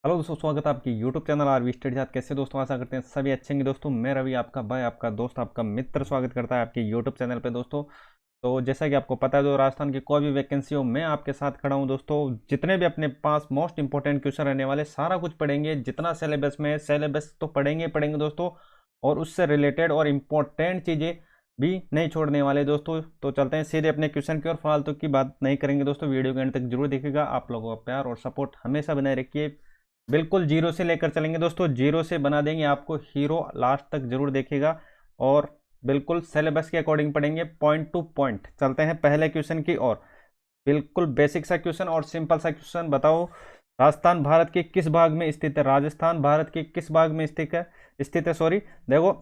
Hello दोस्तों, स्वागत है आपकी यूट्यूब चैनल आरवी स्टडी साथ। कैसे दोस्तों, आशा करते हैं सभी अच्छे होंगे। दोस्तों मैं रवि, आपका भाई, आपका दोस्त, आपका मित्र स्वागत करता है आपके यूट्यूब चैनल पे। दोस्तों तो जैसा कि आपको पता है, जो राजस्थान की कोई भी वैकेंसी हो, मैं आपके साथ खड़ा हूँ। दोस्तों जितने भी अपने पास मोस्ट इंपॉर्टेंट क्वेश्चन रहने वाले, सारा कुछ पढ़ेंगे। जितना सिलेबस में है, सिलेबस तो पढ़ेंगे पढ़ेंगे दोस्तों, और उससे रिलेटेड और इम्पोर्टेंट चीज़ें भी नहीं छोड़ने वाले दोस्तों। तो चलते हैं सीधे अपने क्वेश्चन की और फालतू की बात नहीं करेंगे दोस्तों। वीडियो के एंड तक जरूर देखिएगा। आप लोगों का प्यार और सपोर्ट हमेशा बनाए रखिए। बिल्कुल जीरो से लेकर चलेंगे दोस्तों, जीरो से बना देंगे आपको हीरो। लास्ट तक जरूर देखिएगा और बिल्कुल सिलेबस के अकॉर्डिंग पढ़ेंगे, पॉइंट टू पॉइंट। चलते हैं पहले क्वेश्चन की ओर। बिल्कुल बेसिक सा क्वेश्चन और सिंपल सा क्वेश्चन। बताओ, राजस्थान भारत के किस भाग में स्थित है? राजस्थान भारत के किस भाग में स्थित है सॉरी। देखो,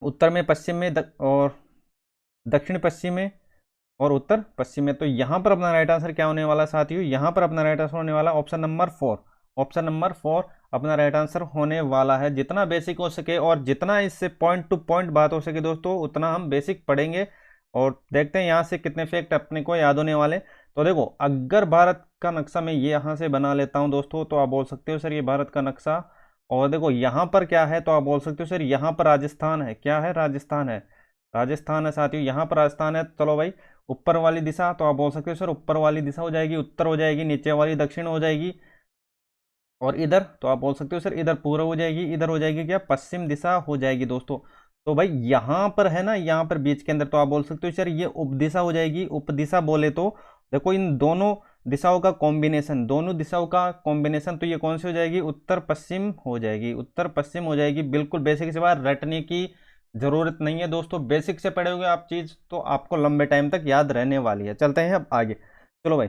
उत्तर में, पश्चिम में, और दक्षिण पश्चिम में और उत्तर पश्चिम में। तो यहाँ पर अपना राइट आंसर क्या होने वाला साथियों? यहाँ पर अपना राइट आंसर होने वाला ऑप्शन नंबर 4। ऑप्शन नंबर 4 अपना राइट आंसर होने वाला है। जितना बेसिक हो सके और जितना इससे पॉइंट टू पॉइंट बात हो सके दोस्तों, उतना हम बेसिक पढ़ेंगे। और देखते हैं यहाँ से कितने फैक्ट अपने को याद होने वाले। तो देखो, अगर भारत का नक्शा मैं ये यहाँ से बना लेता हूँ दोस्तों, तो आप बोल सकते हो सर ये भारत का नक्शा। और देखो यहाँ पर क्या है, तो आप बोल सकते हो सर यहाँ पर राजस्थान है। क्या है? राजस्थान है। राजस्थान है साथियों, यहाँ पर राजस्थान है। चलो भाई, ऊपर वाली दिशा, तो आप बोल सकते हो सर ऊपर वाली दिशा हो जाएगी, उत्तर हो जाएगी। नीचे वाली दक्षिण हो जाएगी। और इधर तो आप बोल सकते हो सर इधर पूर्व हो जाएगी। इधर हो जाएगी क्या? पश्चिम दिशा हो जाएगी दोस्तों। तो भाई यहाँ पर है ना, यहाँ पर बीच के अंदर, तो आप बोल सकते हो सर ये उपदिशा हो जाएगी। उपदिशा बोले तो देखो, इन दोनों दिशाओं का कॉम्बिनेशन, दोनों दिशाओं का कॉम्बिनेशन, तो ये कौन सी हो जाएगी? उत्तर पश्चिम हो जाएगी। उत्तर पश्चिम हो जाएगी। बिल्कुल बेसिक से बात, रटने की जरूरत नहीं है दोस्तों। बेसिक से पढ़े हुए आप चीज तो आपको लंबे टाइम तक याद रहने वाली है। चलते हैं अब आगे। चलो भाई,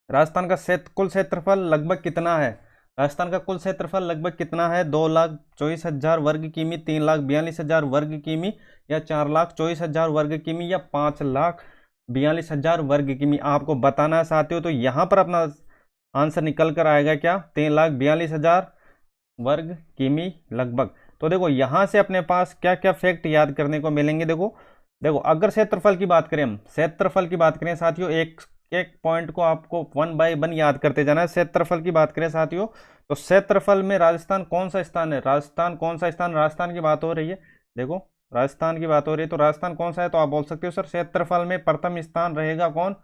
राजस्थान का कुल क्षेत्रफल लगभग कितना है? राजस्थान का कुल क्षेत्रफल लगभग कितना है? 2,24,000 वर्ग किमी, 3,42,000 वर्ग किमी, या 4,24,000 वर्ग किमी, या 5,42,000 वर्ग किमी? आपको बताना चाहते हो तो यहाँ पर अपना आंसर निकल कर आएगा क्या? 3,42,000 वर्ग किमी लगभग। तो देखो यहाँ से अपने पास क्या क्या फैक्ट याद करने को मिलेंगे। देखो देखो, अगर क्षेत्रफल की बात करें, हम क्षेत्रफल की बात करें साथियों, एक एक पॉइंट को आपको 1 बाय 1 याद करते जाना है। क्षेत्रफल की बात करें साथियों, तो क्षेत्रफल में राजस्थान कौन सा स्थान है? राजस्थान कौन सा स्थान? राजस्थान की बात हो रही है। देखो, राजस्थान की बात हो रही है, तो राजस्थान कौन सा है? तो आप बोल सकते हो सर क्षेत्रफल में प्रथम स्थान रहेगा कौन?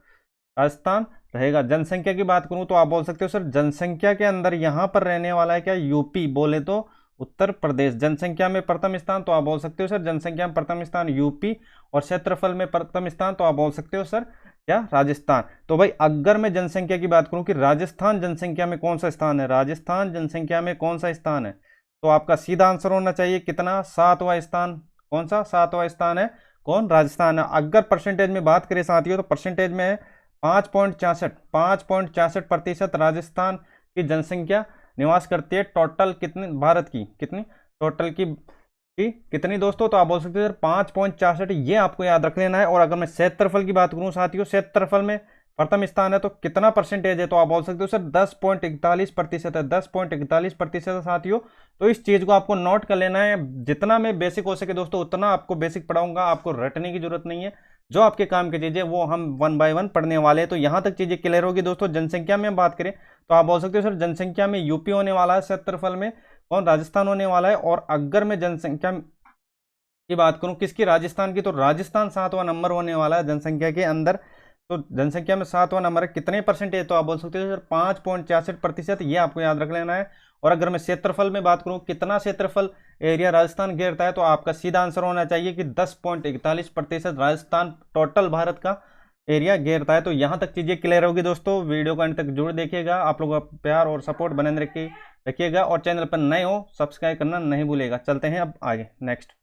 राजस्थान रहेगा। जनसंख्या की बात करूं तो आप बोल सकते हो सर जनसंख्या के अंदर यहां पर रहने वाला है क्या? यूपी बोले तो उत्तर प्रदेश। जनसंख्या में प्रथम स्थान तो आप बोल सकते हो सर जनसंख्या में प्रथम स्थान यूपी, और क्षेत्रफल में प्रथम स्थान तो आप बोल सकते हो सर क्या? राजस्थान। तो भाई अगर मैं जनसंख्या की बात करूं कि राजस्थान जनसंख्या में कौन सा स्थान है, राजस्थान जनसंख्या में कौन सा स्थान है, तो आपका सीधा आंसर होना चाहिए कितना? 7वां स्थान। कौन सा? 7वां स्थान है कौन? राजस्थान है। अगर परसेंटेज में बात करें साथियों, तो परसेंटेज में 5.64% राजस्थान की जनसंख्या निवास करती है। टोटल कितनी भारत की? कितनी टोटल की कितनी दोस्तों? तो आप बोल सकते हो सर 5.64। ये आपको याद रख लेना है। और अगर मैं क्षेत्रफल की बात करूं साथियों, क्षेत्रफल में प्रथम स्थान है, तो कितना परसेंटेज है? तो आप बोल सकते हो सर 10.41% है। 10.41% साथियों। तो इस चीज को आपको नोट कर लेना है। जितना मैं बेसिक हो सके दोस्तों, उतना आपको बेसिक पढ़ाऊंगा। आपको रटने की जरूरत नहीं है। जो आपके काम की चीजें वो हम 1 बाय 1 पढ़ने वाले हैं। तो यहां तक चीजें क्लियर होगी दोस्तों। जनसंख्या में बात करें तो आप बोल सकते हो सर जनसंख्या में यूपी होने वाला है, क्षेत्रफल में कौन? राजस्थान होने वाला है। और अगर मैं जनसंख्या की बात करूं किसकी? राजस्थान की, तो राजस्थान 7वां नंबर होने वाला है जनसंख्या के अंदर। तो जनसंख्या में 7वां नंबर है। कितने परसेंटेज? तो आप बोल सकते हो सर 5.66%। ये आपको याद रख लेना है। और अगर मैं क्षेत्रफल में बात करूं कितना क्षेत्रफल एरिया राजस्थान घेरता है, तो आपका सीधा आंसर होना चाहिए कि 10.41% राजस्थान टोटल भारत का एरिया घेरता है। तो यहां तक चीजें क्लियर होगी दोस्तों। वीडियो को अंत तक जरूर देखिएगा। आप लोगों का प्यार और सपोर्ट बने रखिएगा। और चैनल पर नए हो सब्सक्राइब करना नहीं भूलेगा। चलते हैं अब आगे नेक्स्ट।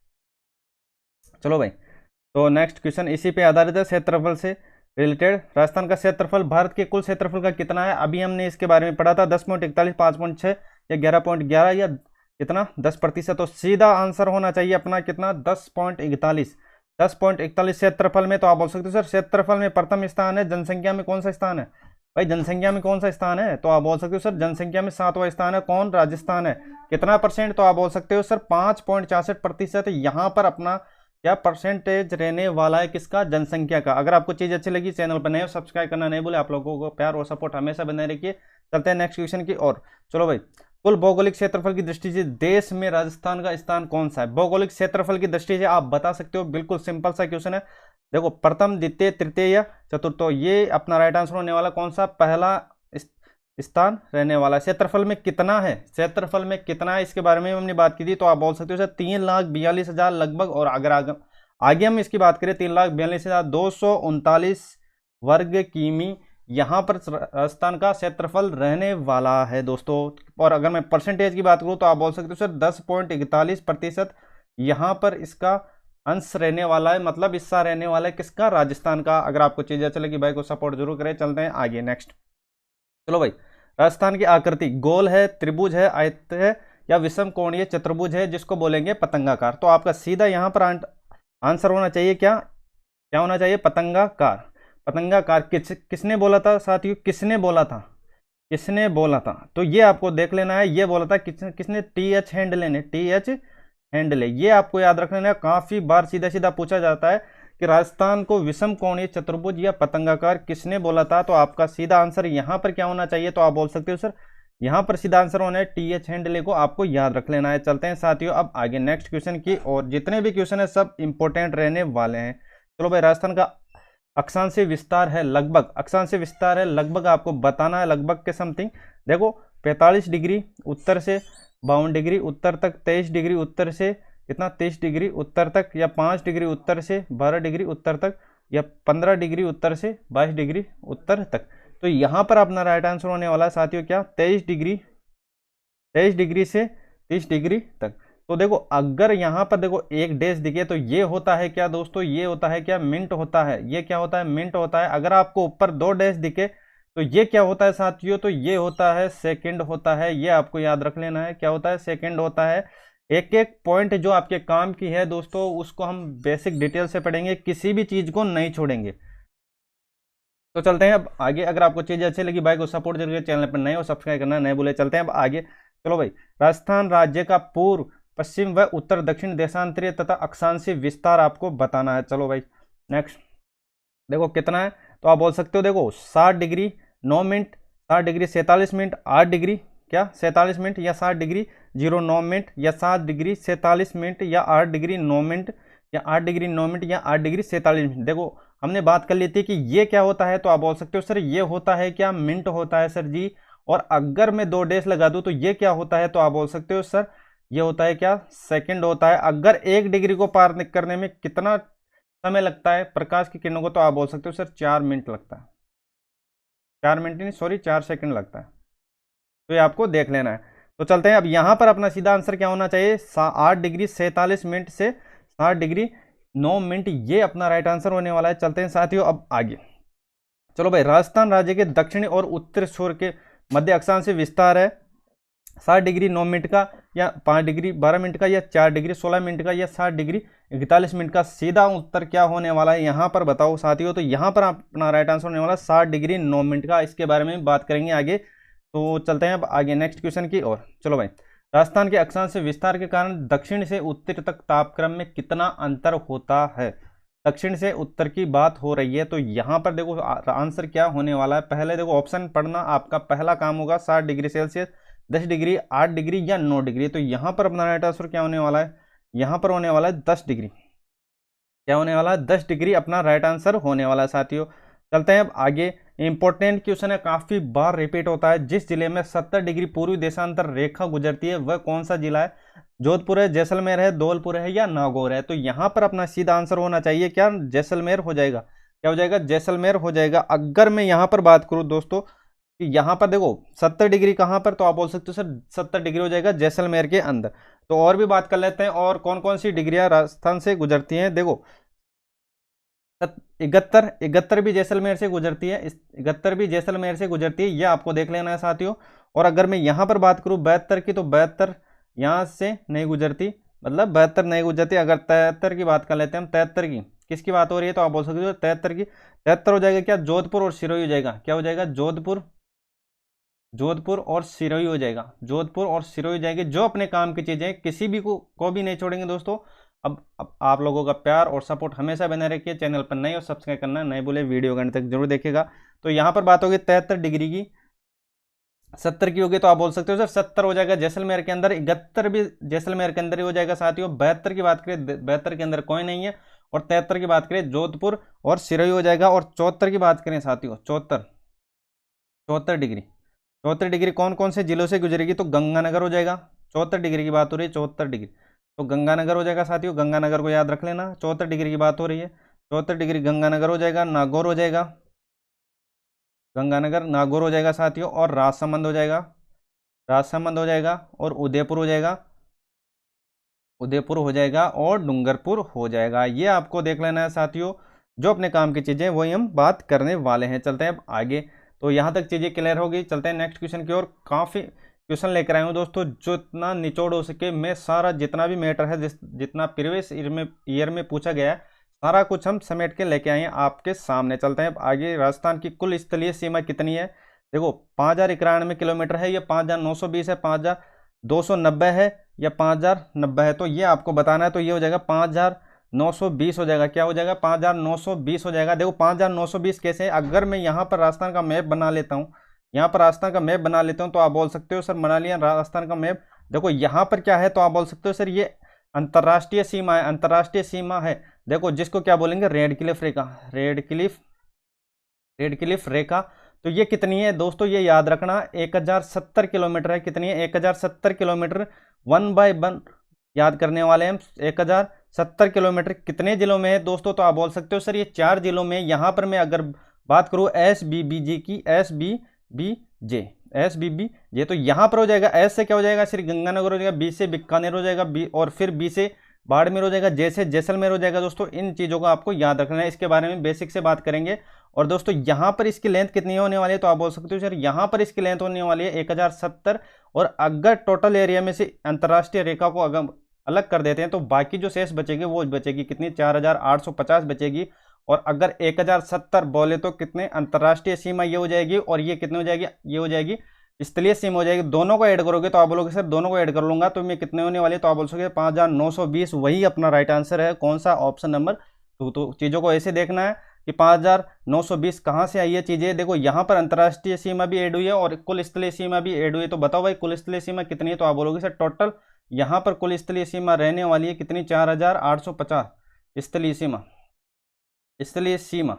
चलो भाई, तो नेक्स्ट क्वेश्चन इसी पे आधारित है, क्षेत्रफल से रिलेटेड। राजस्थान का क्षेत्रफल भारत के कुल क्षेत्रफल का कितना है? अभी हमने इसके बारे में पढ़ा था। 10.41, 5.6, या 11.11, या कितना? 10%। तो सीधा आंसर होना चाहिए अपना कितना? 10.41। 10.41 क्षेत्रफल में। तो आप बोल सकते हो सर क्षेत्रफल में प्रथम स्थान है। जनसंख्या में कौन सा स्थान है? भाई जनसंख्या में कौन सा स्थान है? तो आप बोल सकते हो सर जनसंख्या में 7वां स्थान है कौन? राजस्थान है। कितना परसेंट? तो आप बोल सकते हो सर 5.66%। यहाँ पर अपना क्या परसेंटेज रहने वाला है? किसका? जनसंख्या का। अगर आपको चीज अच्छी लगी, चैनल पर नए हो सब्सक्राइब करना नहीं भूले। आप लोगों को प्यार और सपोर्ट हमेशा बने रखिए। चलते हैं नेक्स्ट क्वेश्चन की ओर। चलो भाई, कुल भौगोलिक क्षेत्रफल की दृष्टि से देश में राजस्थान का स्थान कौन सा है? भौगोलिक क्षेत्रफल की दृष्टि से आप बता सकते हो, बिल्कुल सिंपल सा क्वेश्चन है। देखो प्रथम, द्वितीय, तृतीय या चतुर्थ, तो ये अपना राइट आंसर होने वाला कौन सा? पहला स्थान रहने वाला। क्षेत्रफल में कितना है, क्षेत्रफल में कितना है इसके बारे में हमने बात की थी, तो आप बोल सकते हो सर 3,42,000 लगभग। और अगर आगे हम इसकी बात करें 3,42,239 वर्ग किमी यहाँ पर राजस्थान का क्षेत्रफल रहने वाला है दोस्तों। और अगर मैं परसेंटेज की बात करूँ तो आप बोल सकते हो सर 10.41% यहाँ पर इसका अंश रहने वाला है, मतलब हिस्सा रहने वाला है किसका? राजस्थान का। अगर आपको चीज़ अच्छी लगी भाई को सपोर्ट जरूर करें। चलते हैं आगे नेक्स्ट। चलो भाई, राजस्थान की आकृति गोल है, त्रिभुज है, आयत है या विषम कोणीय चतुर्भुज है, जिसको बोलेंगे पतंगाकार। तो आपका सीधा यहाँ पर आंसर होना चाहिए क्या? क्या होना चाहिए? पतंगाकार। पतंगाकार किसने बोला था साथियों? किसने बोला था? किसने बोला था? तो ये आपको देख लेना है। ये बोला था किसने? TH हैंडले ने। TH हैंडले, ये आपको याद रख लेना है। काफी बार सीधा सीधा पूछा जाता है कि राजस्थान को विषम कोणीय चतुर्भुज या पतंगाकार किसने बोला था? तो आपका सीधा आंसर यहाँ पर क्या होना चाहिए? तो आप बोल सकते हो सर यहाँ पर सीधा आंसर होना है TH हैंडले को आपको याद रख लेना है। चलते हैं साथियों अब आगे नेक्स्ट क्वेश्चन की, और जितने भी क्वेश्चन है सब इंपॉर्टेंट रहने वाले हैं। चलो भाई, राजस्थान का अक्षांशीय विस्तार है लगभग, अक्षांशीय विस्तार है लगभग, आपको बताना है लगभग के समथिंग। देखो 45 डिग्री उत्तर से 52 डिग्री उत्तर तक, 23 डिग्री उत्तर से कितना? 23 डिग्री उत्तर तक, या 5 डिग्री उत्तर से 12 डिग्री उत्तर तक, या 15 डिग्री उत्तर से 22 डिग्री उत्तर तक। तो यहाँ पर अपना राइट आंसर होने वाला है साथियों क्या? 23 डिग्री, 23 डिग्री से 30 डिग्री तक। तो देखो अगर यहाँ पर देखो एक डैश दिखे तो ये होता है क्या दोस्तों? ये होता है क्या? मिनट होता है। ये क्या होता है? मिनट होता है। अगर आपको ऊपर 2 डैश दिखे तो ये क्या होता है साथियों? तो ये होता है सेकंड होता है। ये आपको याद रख लेना है। क्या होता है? सेकंड होता है। एक एक पॉइंट जो आपके काम की है दोस्तों उसको हम बेसिक डिटेल से पढ़ेंगे, किसी भी चीज को नहीं छोड़ेंगे। तो चलते हैं अब आगे। अगर आपको चीजें अच्छी लगी भाई को सपोर्ट जरूर, चैनल पर नए हो सब्सक्राइब करना नहीं भूले। चलते हैं अब आगे। चलो भाई, राजस्थान राज्य का पूर्व, पश्चिम व उत्तर दक्षिण देशांतरीय तथा अक्षांशीय विस्तार आपको बताना है। चलो भाई नेक्स्ट। देखो कितना है तो आप बोल सकते हो, देखो 60 degree 9 minute, 60 degree 47 minute, 8 degree क्या 47 मिनट, या 60 डिग्री 09 मिनट, या 7 डिग्री 47 मिनट, या 8 डिग्री 9 मिनट, या 8 डिग्री 9 मिनट, या 8 डिग्री 47 मिनट। देखो हमने बात कर ली थी कि ये क्या होता है, तो आप बोल सकते हो सर ये होता है क्या? मिनट होता है सर जी। और अगर मैं 2 डैश लगा दूं तो ये क्या होता है? तो आप बोल सकते हो सर ये होता है क्या? सेकंड होता है। अगर 1 डिग्री को पार करने में कितना समय लगता है प्रकाश की किरणों को? तो आप बोल सकते हो सर 4 मिनट लगता है। 4 मिनट नहीं, सॉरी 4 सेकंड लगता है। तो ये आपको देख लेना है। तो चलते हैं अब यहाँ पर अपना सीधा आंसर क्या होना चाहिए? 8 डिग्री 47 मिनट से 7 डिग्री 9 मिनट, ये अपना राइट आंसर होने वाला है। चलते हैं साथियों अब आगे। चलो भाई, राजस्थान राज्य के दक्षिणी और उत्तर छोर के मध्य अक्षांशीय विस्तार है 7 डिग्री 9 मिनट का, या 5 डिग्री 12 मिनट का, या 4 डिग्री 16 मिनट का, या 7 डिग्री 41 मिनट का। सीधा उत्तर क्या होने वाला है यहाँ पर बताओ साथियों? तो यहाँ पर अपना राइट आंसर होने वाला 7 डिग्री 9 मिनट का। इसके बारे में बात करेंगे आगे। तो चलते हैं अब आगे नेक्स्ट क्वेश्चन की ओर। चलो भाई, राजस्थान के अक्षांशीय विस्तार के कारण दक्षिण से उत्तर तक तापक्रम में कितना अंतर होता है? दक्षिण से उत्तर की बात हो रही है, तो यहाँ पर देखो आंसर क्या होने वाला है। पहले देखो ऑप्शन पढ़ना आपका पहला काम होगा। 7 डिग्री सेल्सियस, 10 डिग्री, 8 डिग्री, या 9 डिग्री। तो यहाँ पर अपना राइट आंसर क्या होने वाला है? यहाँ पर होने वाला है 10 डिग्री। क्या होने वाला है? 10 डिग्री अपना राइट आंसर होने वाला है साथियों। चलते हैं अब आगे। इंपॉर्टेंट क्वेश्चन है, काफी बार रिपीट होता है। जिस जिले में 70 डिग्री पूर्वी देशांतर रेखा गुजरती है वह कौन सा जिला है? जोधपुर है, जैसलमेर है, धौलपुर है, या नागौर है? तो यहाँ पर अपना सीधा आंसर होना चाहिए क्या? जैसलमेर हो जाएगा। क्या हो जाएगा? जैसलमेर हो जाएगा। अगर मैं यहाँ पर बात करूँ दोस्तों कि यहाँ पर देखो 70 डिग्री कहाँ पर, तो आप बोल सकते हो सर 70 डिग्री हो जाएगा जैसलमेर के अंदर। तो और भी बात कर लेते हैं, और कौन कौन सी डिग्रियां राजस्थान से गुजरती हैं। देखो 71 भी जैसलमेर से गुजरती है, 71 भी जैसलमेर से गुजरती है, ये आपको देख लेना है साथियों। और अगर मैं यहाँ पर बात करूँ 72 की, तो 72 यहाँ से नहीं गुजरती, मतलब 72 नहीं गुजरती। अगर 73 की बात कर लेते हैं हम, 73 की किसकी बात हो रही है? तो आप बोल सकते हो 73 की, 73 हो जाएगा क्या? जोधपुर और सिरोही हो जाएगा। क्या हो जाएगा? जोधपुर, जोधपुर और सिरोही हो जाएगा। जोधपुर और सिरोही हो जाएंगे। जो अपने काम की चीजें किसी भी को भी नहीं छोड़ेंगे दोस्तों। अब आप लोगों का प्यार और सपोर्ट हमेशा बने रखिए। चैनल पर नए और सब्सक्राइब करना नहीं भूले, वीडियो घंटे तक जरूर देखेगा। तो यहाँ पर बात होगी 73 डिग्री की। 70 की होगी तो आप बोल सकते हो सर 70 हो जाएगा जैसलमेर के अंदर, 71 भी जैसलमेर के अंदर ही हो जाएगा साथियों। 72 की बात करें, 72 के अंदर कोई नहीं है। और 73 की बात करें जोधपुर और सिरोही हो जाएगा। और 74 की बात करें साथियों, 74 डिग्री, 74 डिग्री कौन कौन से जिलों से गुजरेगी, तो गंगानगर हो जाएगा। 74 डिग्री की बात हो रही है, 74 डिग्री तो गंगानगर हो जाएगा साथियों। गंगानगर को याद रख लेना, 74 डिग्री की बात हो रही है। 74 डिग्री गंगानगर हो जाएगा। नागौर हो जाएगा, गंगानगर नागौर हो जाएगा साथियों। और राजसमंद हो जाएगा, राजसमंद हो जाएगा। और उदयपुर हो जाएगा, उदयपुर हो जाएगा। और डूंगरपुर हो जाएगा। ये आपको देख लेना है साथियों। जो अपने काम की चीज़ें वही हम बात करने वाले हैं। चलते हैं अब आगे। तो यहाँ तक चीज़ें क्लियर होगी, चलते हैं नेक्स्ट क्वेश्चन की ओर। काफ़ी क्वेश्चन लेकर आया हूँ दोस्तों, जो इतना निचोड़ हो सके मैं सारा जितना भी मैटर है, जितना प्रीवियस ईयर में पूछा गया है, सारा कुछ हम समेट के लेके आए हैं आपके सामने। चलते हैं अब आगे। राजस्थान की कुल स्थलीय सीमा कितनी है, देखो 5091 किलोमीटर है, या 5920 है, 5290 है, या 5090 है। तो ये आपको बताना है। तो ये हो जाएगा 5920 हो जाएगा। क्या हो जाएगा, 5920 हो जाएगा। देखो 5920 कैसे है, अगर मैं यहाँ पर राजस्थान का मैप बना लेता हूँ, यहाँ पर राजस्थान का मैप बना लेता हूँ, तो आप बोल सकते हो सर बना लिया राजस्थान का मैप। देखो यहाँ पर क्या है, तो आप बोल सकते हो सर ये अंतर्राष्ट्रीय सीमा है, अंतर्राष्ट्रीय सीमा है। देखो जिसको क्या बोलेंगे, रेड क्लिफ रेखा, रेड क्लिफ रेखा। तो ये कितनी है दोस्तों, ये याद रखना 1070 किलोमीटर है। कितनी है, 1070 किलोमीटर। 1/1 याद करने वाले हम। 1070 किलोमीटर कितने जिलों में है दोस्तों, तो आप बोल सकते हो सर ये 4 जिलों में। यहाँ पर मैं अगर बात करूँ SBBJ की, SBBJ, तो यहाँ पर हो जाएगा। एस से क्या हो जाएगा, श्री गंगानगर हो जाएगा। बी से बीकानेर हो जाएगा, बी, और फिर बी से बाड़मेर हो जाएगा। जैसे जैसलमेर हो जाएगा। दोस्तों इन चीज़ों को आपको याद रखना है, इसके बारे में बेसिक से बात करेंगे। और दोस्तों यहाँ पर इसकी लेंथ कितनी होने वाली है, तो आप बोल सकते हो सर यहाँ पर इसकी लेंथ होने वाली है 1070। और अगर टोटल एरिया में से अंतर्राष्ट्रीय रेखा को अगर अलग कर देते हैं, तो बाकी जो शेष बचेगी वो बचेगी कितनी, 4850 बचेगी। और अगर 1070 बोले तो कितने, अंतर्राष्ट्रीय सीमा ये हो जाएगी। और ये कितनी हो जाएगी, ये हो जाएगी स्थलीय सीमा हो जाएगी। दोनों को ऐड करोगे तो आप बोलोगे सर दोनों को ऐड कर लूंगा तो मैं कितने होने वाले, तो आप बोल सकते 5920। वही अपना राइट आंसर है, कौन सा, ऑप्शन नंबर 2। तो चीज़ों को ऐसे देखना है कि 5920 कहाँ से आई है चीज़ें। देखो यहाँ पर अंतर्राष्ट्रीय सीमा भी ऐड हुई है और कुल स्थलीय सीमा भी ऐड हुई है। तो बताओ भाई कुल स्थलीय सीमा कितनी है, तो आप बोलोगे सर टोटल यहाँ पर कुल स्थलीय सीमा रहने वाली है कितनी, 4850 स्थलीय सीमा, स्थलीय सीमा,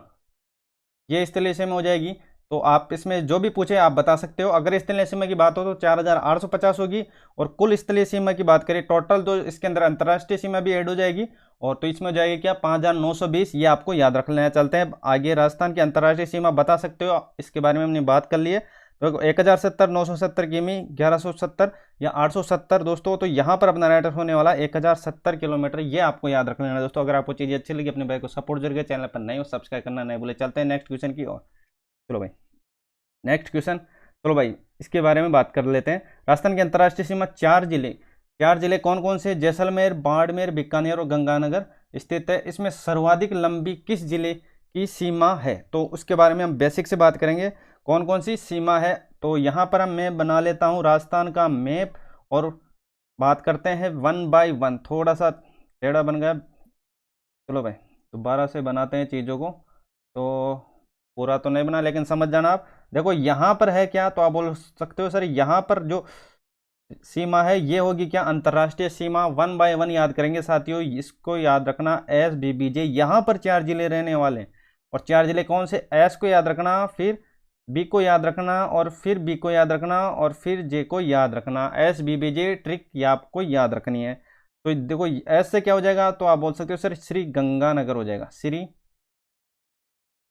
ये स्थलीय सीमा हो जाएगी। तो आप इसमें जो भी पूछे आप बता सकते हो। अगर स्थलीय सीमा की बात हो तो 4850 होगी। और कुल स्थलीय सीमा की बात करें टोटल, तो इसके अंदर अंतर्राष्ट्रीय सीमा भी ऐड हो जाएगी। और तो इसमें हो जाएगी क्या, 5920। ये आपको याद रख लेना है। चलते हैं आगे। राजस्थान की अंतर्राष्ट्रीय सीमा बता सकते हो, इसके बारे में हमने बात कर ली है। तो 1070, 970 किमी, 1170 या 870 दोस्तों। तो यहाँ पर अपना राइट होने वाला 1070 किलोमीटर। ये आपको याद रख लेना है दोस्तों। अगर आपको चीज़ें अच्छी लगी अपने भाई को सपोर्ट जरूर, चैनल पर नए हो सब्सक्राइब करना नहीं भूले। चलते हैं नेक्स्ट क्वेश्चन की ओर। चलो भाई नेक्स्ट क्वेश्चन, चलो भाई इसके बारे में बात कर लेते हैं। राजस्थान की अंतर्राष्ट्रीय सीमा 4 जिले कौन कौन से, जैसलमेर, बाड़मेर, बीकानेर और गंगानगर स्थित है। इसमें सर्वाधिक लंबी किस जिले की सीमा है, तो उसके बारे में हम बेसिक से बात करेंगे। कौन कौन सी सीमा है, तो यहाँ पर हम मैप बना लेता हूँ राजस्थान का मैप। और बात करते हैं 1/1। थोड़ा सा टेढ़ा बन गया, चलो भाई दोबारा से बनाते हैं चीज़ों को। तो पूरा तो नहीं बना लेकिन समझ जाना आप। देखो यहाँ पर है क्या, तो आप बोल सकते हो सर यहाँ पर जो सीमा है ये होगी क्या, अंतर्राष्ट्रीय सीमा। 1/1 याद करेंगे साथियों, इसको याद रखना SBBJ। यहाँ पर 4 जिले रहने वाले हैं। और 4 जिले कौन से, S को याद रखना, फिर B को याद रखना, और फिर B को याद रखना, और फिर J को याद रखना। SBBJ ट्रिक ये आपको याद रखनी है। तो देखो S से क्या हो जाएगा, तो आप बोल सकते हो सर श्री गंगानगर हो जाएगा, श्री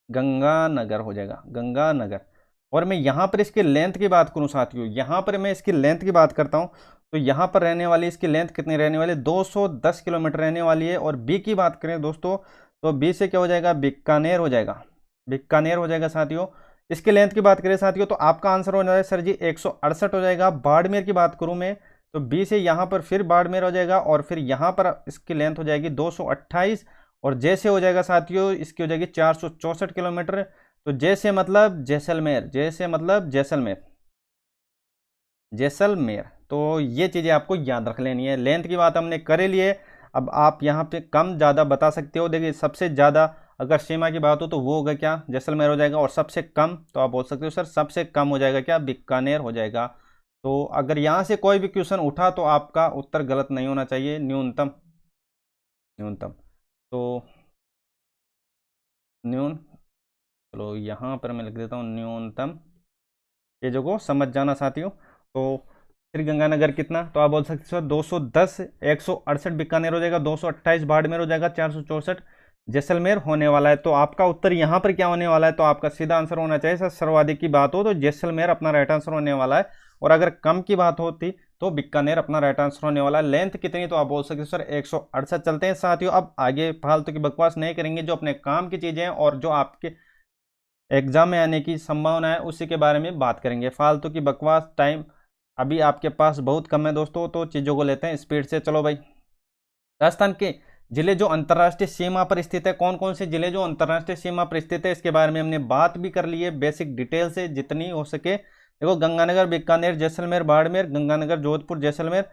गंगानगर हो जाएगा, गंगानगर। और मैं यहाँ पर इसकी लेंथ की बात करूँ साथियों, यहाँ पर मैं इसकी लेंथ की बात करता हूँ, तो यहाँ पर रहने वाली इसकी लेंथ कितनी रहने वाली है, 210 किलोमीटर रहने वाली है। और बी की बात करें दोस्तों, तो बी से क्या हो जाएगा, बीकानेर हो जाएगा, बीकानेर हो जाएगा साथियों। इसकी लेंथ की बात करें साथियों, तो आपका आंसर हो जाएगा सर जी 168 हो जाएगा। बाड़मेर की बात करूँ मैं, तो बी से यहाँ पर फिर बाड़मेर हो जाएगा, और फिर यहाँ पर इसकी लेंथ हो जाएगी 228। और जैसे हो जाएगा साथियों इसकी हो जाएगी 464 किलोमीटर। तो जैसे मतलब जैसलमेर, जैसे मतलब जैसलमेर, जैसलमेर। तो ये चीज़ें आपको याद रख लेनी है। लेंथ की बात हमने कर ली है। अब आप यहाँ पे कम ज़्यादा बता सकते हो। देखिए सबसे ज़्यादा अगर सीमा की बात हो तो वो होगा क्या, जैसलमेर हो जाएगा। और सबसे कम तो आप बोल सकते हो सर सबसे कम हो जाएगा क्या, बीकानेर हो जाएगा। तो अगर यहाँ से कोई भी क्वेश्चन उठा तो आपका उत्तर गलत नहीं होना चाहिए, न्यूनतम। न्यूनतम तो चलो यहाँ पर मैं लिख देता हूँ न्यूनतम, ये जो को समझ जाना साथियों। तो श्रीगंगानगर कितना, तो आप बोल सकते हो 210, 168 बीकानेर हो जाएगा, 228 बाड़मेर हो जाएगा, 464 जैसलमेर होने वाला है। तो आपका उत्तर यहाँ पर क्या होने वाला है, तो आपका सीधा आंसर होना चाहिए सर सर्वाधिक की बात हो तो जैसलमेर अपना राइट आंसर होने वाला है। और अगर कम की बात होती तो बीकानेर अपना राइट आंसर होने वाला है। लेंथ कितनी, तो आप बोल सकते हो सर 168। चलते हैं साथियों अब आगे, फालतू की बकवास नहीं करेंगे, जो अपने काम की चीजें हैं और जो आपके एग्जाम में आने की संभावना है उसी के बारे में बात करेंगे। फालतू की बकवास, टाइम अभी आपके पास बहुत कम है दोस्तों, तो चीज़ों को लेते हैं स्पीड से। चलो भाई, राजस्थान के जिले जो अंतर्राष्ट्रीय सीमा पर स्थित है, कौन कौन से जिले जो अंतर्राष्ट्रीय सीमा पर स्थित है, इसके बारे में हमने बात भी कर ली है बेसिक डिटेल से जितनी हो सके। देखो गंगानगर, बीकानेर, जैसलमेर, बाड़मेर, गंगानगर, जोधपुर, जैसलमेर,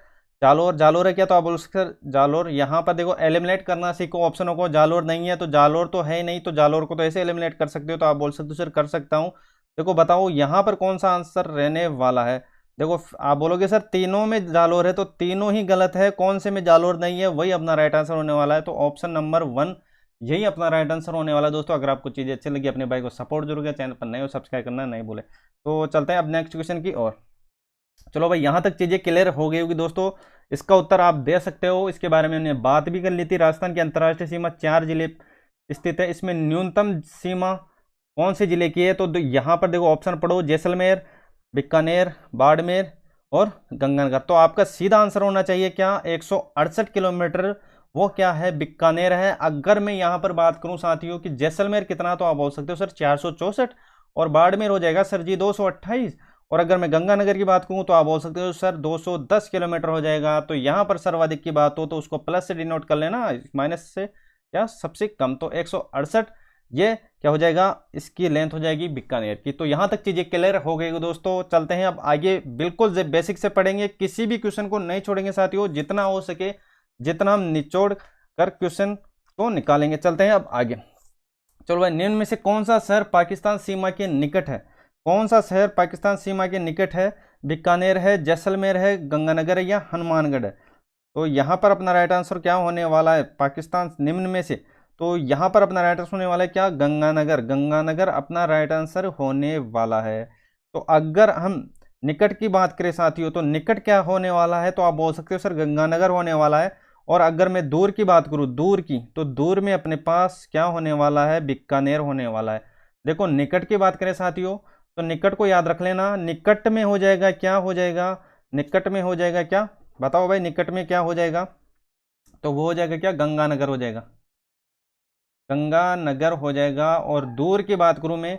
जालोर। जालोर है क्या, तो आप बोल सकते जालोर। यहाँ पर देखो एलिमिनेट करना सीखो ऑप्शनों को, जालोर नहीं है तो जालोर तो है ही नहीं, तो जालोर को तो ऐसे एलिमिनेट कर सकते हो, तो आप बोल सकते हो सर कर सकता हूँ। देखो बताओ यहाँ पर कौन सा आंसर रहने वाला है। देखो आप बोलोगे सर तीनों में जालोर है, तो तीनों ही गलत है, कौन से में जालोर नहीं है वही अपना राइट आंसर होने वाला है। तो ऑप्शन नंबर 1 यही अपना राइट आंसर होने वाला है दोस्तों। अगर आपको चीज़ें अच्छी लगी अपने भाई को सपोर्ट जरूर करें, चैनल पर नए हो सब्सक्राइब करना नहीं भूले। तो चलते हैं अब नेक्स्ट क्वेश्चन की ओर। चलो भाई यहाँ तक चीज़ें क्लियर हो गई होगी दोस्तों, इसका उत्तर आप दे सकते हो। इसके बारे में हमने बात भी कर ली थी। राजस्थान की अंतर्राष्ट्रीय सीमा 4 जिले स्थित है, इसमें न्यूनतम सीमा कौन से जिले की है, तो यहाँ पर देखो ऑप्शन पढ़ो, जैसलमेर, बीकानेर, बाड़मेर और गंगानगर। तो आपका सीधा आंसर होना चाहिए क्या, 168 किलोमीटर, वो क्या है, बीकानेर है। अगर मैं यहाँ पर बात करूँ साथियों कि जैसलमेर कितना, तो आप बोल सकते हो सर 464 और बाड़मेर हो जाएगा सर जी 228। और अगर मैं गंगानगर की बात करूं तो आप बोल सकते हो सर 210 किलोमीटर हो जाएगा। तो यहाँ पर सर्वाधिक की बात हो तो उसको प्लस से डिनोट कर लेना, माइनस से या सबसे कम, तो 168 ये क्या हो जाएगा, इसकी लेंथ हो जाएगी बीकानेर की। तो यहाँ तक चीजें क्लियर हो गई दोस्तों। चलते हैं अब आगे, बिल्कुल बेसिक से पढ़ेंगे, किसी भी क्वेश्चन को नहीं छोड़ेंगे साथियों, जितना हो सके जितना हम निचोड़ कर क्वेश्चन को निकालेंगे। चलते हैं अब आगे। चलो भाई, निम्न में से कौन सा शहर पाकिस्तान सीमा के निकट है, कौन सा शहर पाकिस्तान सीमा के निकट है, बीकानेर है, जैसलमेर है, गंगानगर है या हनुमानगढ़ है। तो यहाँ पर अपना राइट आंसर क्या होने वाला है, पाकिस्तान निम्न में से, तो यहाँ पर अपना राइट आंसर होने वाला है क्या, गंगानगर। गंगानगर अपना राइट आंसर होने वाला है। तो अगर हम निकट की बात करें साथियों, तो निकट क्या होने वाला है, तो आप बोल सकते हो सर गंगानगर होने वाला है। और अगर मैं दूर की बात करूँ, दूर की, तो दूर में अपने पास क्या होने वाला है, बीकानेर होने वाला है। देखो निकट की बात करें साथियों, तो निकट को याद रख लेना, निकट में हो जाएगा क्या, हो जाएगा निकट में हो जाएगा क्या, बताओ भाई निकट में क्या हो जाएगा, तो वो हो जाएगा क्या, गंगानगर हो जाएगा, गंगानगर हो जाएगा। और दूर की बात करूं मैं,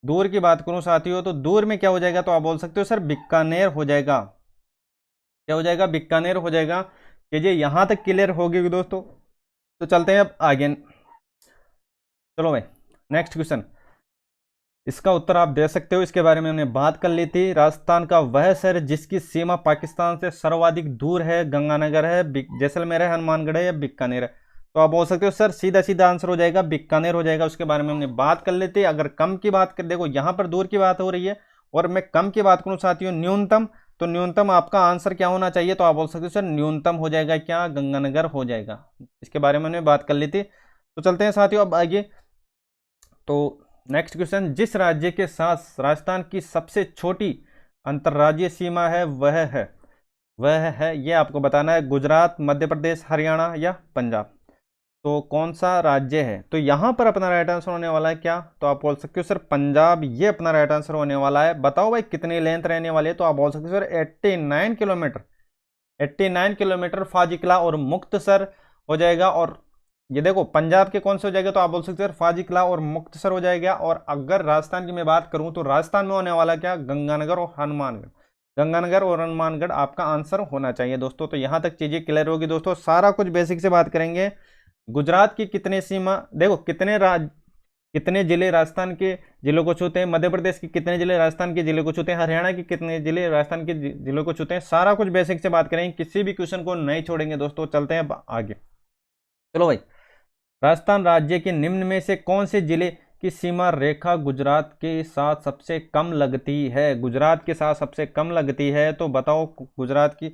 दूर की बात करूं साथियों, तो दूर में क्या हो जाएगा, तो आप बोल सकते हो सर बीकानेर हो जाएगा, क्या हो जाएगा, बीकानेर हो जाएगा। चलिए यहां तक क्लियर हो गई दोस्तों। तो चलते हैं अब आगे। चलो भाई नेक्स्ट क्वेश्चन, इसका उत्तर आप दे सकते हो, इसके बारे में हमने बात कर ली थी। राजस्थान का वह शहर जिसकी सीमा पाकिस्तान से सर्वाधिक दूर है, गंगानगर है, जैसलमेर है, हनुमानगढ़ है या बीकानेर है। तो आप बोल सकते हो सर सीधा सीधा आंसर हो जाएगा बीकानेर हो जाएगा। उसके बारे में हमने बात कर ली थी। अगर कम की बात कर, देखो यहाँ पर दूर की बात हो रही है और मैं कम की बात करूँ साथियों न्यूनतम, तो न्यूनतम आपका आंसर क्या होना चाहिए, तो आप बोल सकते हो सर न्यूनतम हो जाएगा क्या, गंगानगर हो जाएगा। इसके बारे में हमने बात कर ली थी। तो चलते हैं साथियों अब आगे। तो नेक्स्ट क्वेश्चन, जिस राज्य के साथ राजस्थान की सबसे छोटी अंतर्राज्यीय सीमा है वह है ये आपको बताना है, गुजरात, मध्य प्रदेश, हरियाणा या पंजाब। तो कौन सा राज्य है, तो यहाँ पर अपना राइट आंसर होने वाला है क्या, तो आप बोल सकते हो सर पंजाब, ये अपना राइट आंसर होने वाला है। बताओ भाई कितनी लेंथ रहने वाली है, तो आप बोल सकते हो सर 89 किलोमीटर, 89 किलोमीटर फाजिकला और मुक्तसर हो जाएगा। और ये देखो पंजाब के कौन से हो जाएगा, तो आप बोल सकते हो फाजिकला और मुक्तसर हो जाएगा। और अगर राजस्थान की मैं बात करूं तो राजस्थान में होने वाला क्या, गंगानगर और हनुमानगढ़, गंगानगर और हनुमानगढ़ आपका आंसर होना चाहिए दोस्तों। तो यहां तक चीजें क्लियर होगी दोस्तों, सारा कुछ बेसिक से बात करेंगे। गुजरात की कितने सीमा, देखो कितने जिले राजस्थान के जिलों को छूते हैं, मध्य प्रदेश के कितने जिले राजस्थान के जिले को छूते हैं, हरियाणा के कितने जिले राजस्थान के जिलों को छूते हैं, सारा कुछ बेसिक से बात करेंगे, किसी भी क्वेश्चन को नहीं छोड़ेंगे दोस्तों। चलते हैं आगे। चलो भाई राजस्थान राज्य के निम्न में से कौन से जिले की सीमा रेखा गुजरात के साथ सबसे कम लगती है? गुजरात के साथ सबसे कम लगती है, तो बताओ गुजरात की